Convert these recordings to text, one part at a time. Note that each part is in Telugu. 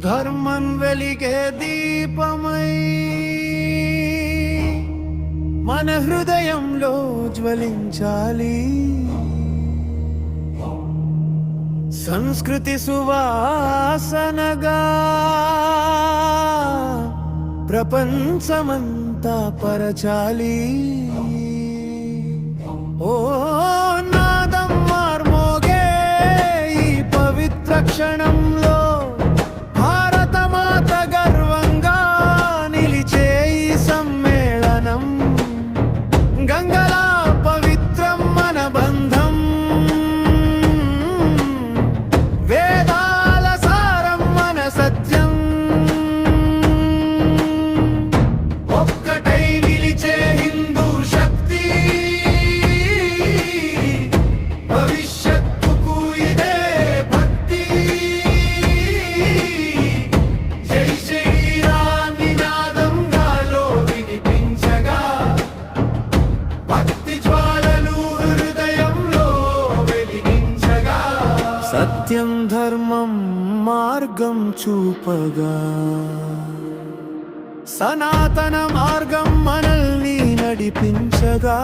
ధర్మం వెలిగే దీపమై మన హృదయంలో జ్వలించాలి. సంస్కృతి సువాసనగా ప్రపంచమంతా పరచాలి. ఓ నాదం మార్మోగే ఈ పవిత్ర క్షణంలో భారతమాత గర్వంగా నిలిచే ఈ సమ్మేళనం. గంగలా పవిత్రం మన బంధం, వేదాల సారం మన సత్యం. ఒక్కటై నిలిచే హిందూ శక్తి, భవిష్యత్తుకు ఇదే భక్తి. జై శ్రీరామ్ నినాదం గాలో వినిపించగా, భక్తి జ్వాలలు హృదయంలో వెలిగించగా, సత్యం ధర్మం మార్గం చూపగా, సనాతన మార్గం మనల్ని నడిపించగా.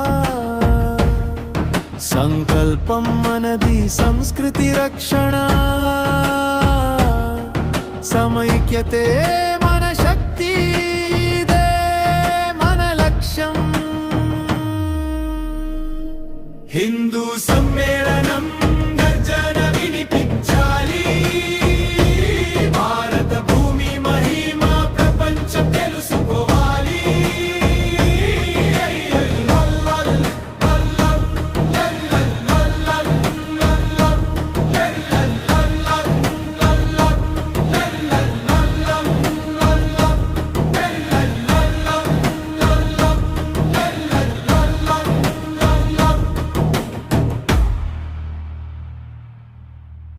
సంకల్పం మనది సంస్కృతి రక్షణ, సమైక్యతే మన శక్తి, ఇదే మన లక్ష్యం. హిందూ సమ్మేళనం గర్జన వినిపి